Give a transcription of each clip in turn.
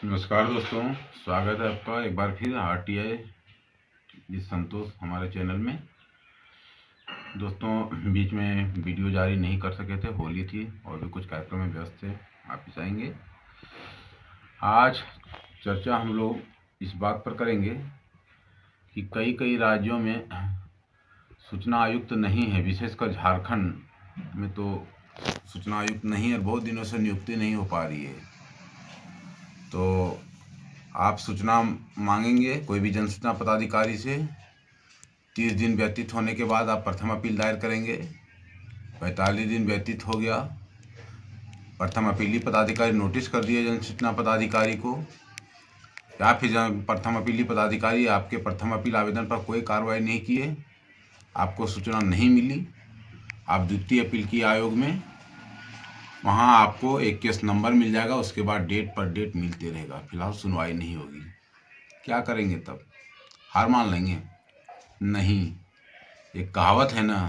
नमस्कार दोस्तों, स्वागत है आपका एक बार फिर आरटीआई जी संतोष हमारे चैनल में। दोस्तों, बीच में वीडियो जारी नहीं कर सके थे, होली थी और भी कुछ कार्यक्रम में व्यस्त थे, वापिस आएंगे। आज चर्चा हम लोग इस बात पर करेंगे कि कई राज्यों में सूचना आयुक्त नहीं है, विशेषकर झारखंड में तो सूचना आयुक्त नहीं है, बहुत दिनों से नियुक्ति नहीं हो पा रही है। तो आप सूचना मांगेंगे कोई भी जन सूचना पदाधिकारी से। 30 दिन व्यतीत होने के बाद आप प्रथम अपील दायर करेंगे। 45 दिन व्यतीत हो गया, प्रथम अपीली पदाधिकारी नोटिस कर दिए जन सूचना पदाधिकारी को, या फिर प्रथम अपीली पदाधिकारी आपके प्रथम अपील आवेदन पर कोई कार्रवाई नहीं किए, आपको सूचना नहीं मिली, आप द्वितीय अपील की आयोग में, वहाँ आपको एक केस नंबर मिल जाएगा। उसके बाद डेट पर डेट मिलते रहेगा, फिलहाल सुनवाई नहीं होगी। क्या करेंगे तब? हार मान लेंगे? नहीं। एक कहावत है ना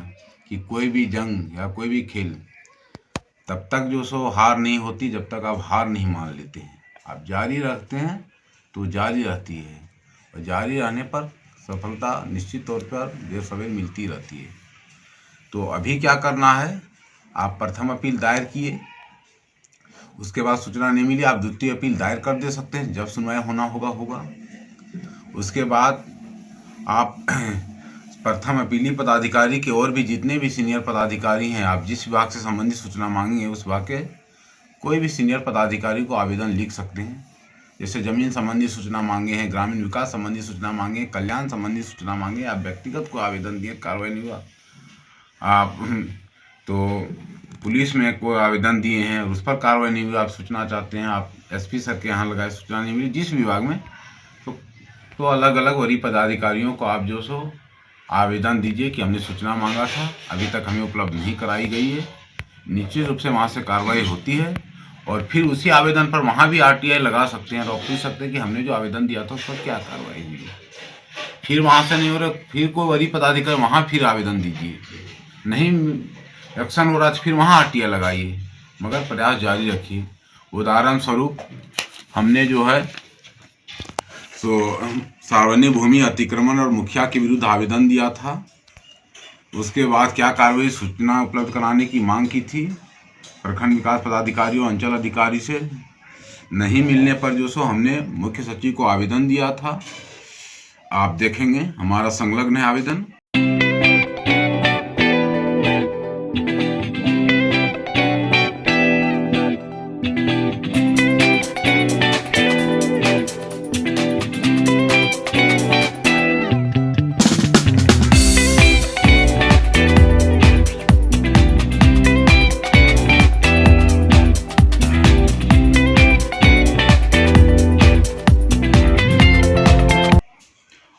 कि कोई भी जंग या कोई भी खेल तब तक जो सो हार नहीं होती जब तक आप हार नहीं मान लेते हैं। आप जारी रखते हैं तो जारी रहती है, और जारी रहने पर सफलता निश्चित तौर पर देर सवेर मिलती रहती है। तो अभी क्या करना है, आप प्रथम अपील दायर किए, उसके बाद सूचना नहीं मिली, आप द्वितीय अपील दायर कर दे सकते हैं, जब सुनवाई होना होगा। उसके बाद आप प्रथम अपीली पदाधिकारी के और भी जितने भी सीनियर पदाधिकारी हैं, आप जिस विभाग से संबंधित सूचना मांगेंगे उस विभाग के कोई भी सीनियर पदाधिकारी को आवेदन लिख सकते हैं। जैसे जमीन संबंधी सूचना मांगे हैं, ग्रामीण विकास संबंधी सूचना मांगे, कल्याण संबंधी सूचना मांगे, आप व्यक्तिगत को आवेदन दिए, कार्रवाई नहीं हुआ। आप तो पुलिस में कोई आवेदन दिए हैं, उस पर कार्रवाई नहीं हुई, आप सूचना चाहते हैं, आप एसपी सर के यहाँ लगाए, सूचना नहीं मिली, जिस विभाग में तो अलग अलग वरीय पदाधिकारियों को आप जो सो आवेदन दीजिए कि हमने सूचना मांगा था, अभी तक हमें उपलब्ध नहीं कराई गई है। निश्चित रूप से वहाँ से कार्रवाई होती है, और फिर उसी आवेदन पर वहाँ भी आरटीआई लगा सकते हैं, रोक पूछ सकते हैं कि हमने जो आवेदन दिया था उस पर क्या कार्रवाई हुई। फिर वहाँ से नहीं हो रहा, फिर कोई वरीय पदाधिकारी वहाँ फिर आवेदन दीजिए, नहीं एक्शन हो रहा तो फिर वहाँ आरटीआई लगाइए, मगर प्रयास जारी रखिए। उदाहरण स्वरूप हमने जो है तो सार्वजनिक भूमि अतिक्रमण और मुखिया के विरुद्ध आवेदन दिया था। उसके बाद क्या कार्रवाई, सूचना उपलब्ध कराने की मांग की थी प्रखंड विकास पदाधिकारी और अंचल अधिकारी से, नहीं मिलने पर जो सो हमने मुख्य सचिव को आवेदन दिया था। आप देखेंगे हमारा संलग्न है आवेदन।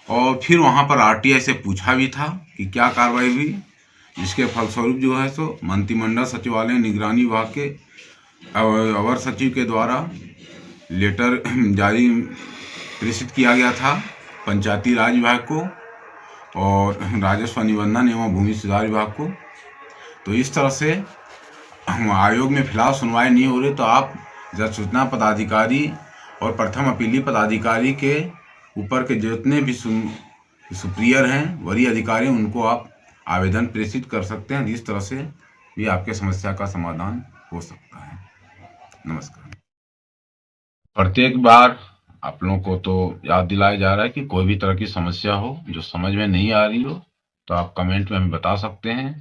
और फिर वहाँ पर आरटीआई से पूछा भी था कि क्या कार्रवाई हुई, जिसके फलस्वरूप जो है सो मंत्रिमंडल सचिवालय निगरानी विभाग के अवर सचिव के द्वारा लेटर जारी प्रेषित किया गया था पंचायती राज विभाग को और राजस्व निबंधन एवं भूमि सुधार विभाग को। तो इस तरह से आयोग में फिलहाल सुनवाई नहीं हो रही, तो आप जन सूचना पदाधिकारी और प्रथम अपीली पदाधिकारी के ऊपर के जितने भी सुपीरियर हैं, वरीय अधिकारी, उनको आप आवेदन प्रेषित कर सकते हैं। इस तरह से भी आपके समस्या का समाधान हो सकता है। नमस्कार। प्रत्येक बार आप लोगों को तो याद दिलाया जा रहा है कि कोई भी तरह की समस्या हो जो समझ में नहीं आ रही हो तो आप कमेंट में हमें बता सकते हैं,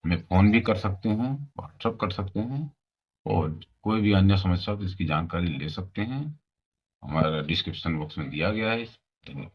हमें फ़ोन भी कर सकते हैं, व्हाट्सएप कर सकते हैं, और कोई भी अन्य समस्या हो तो इसकी जानकारी ले सकते हैं। हमारा डिस्क्रिप्शन बॉक्स में दिया गया है। धन्यवाद।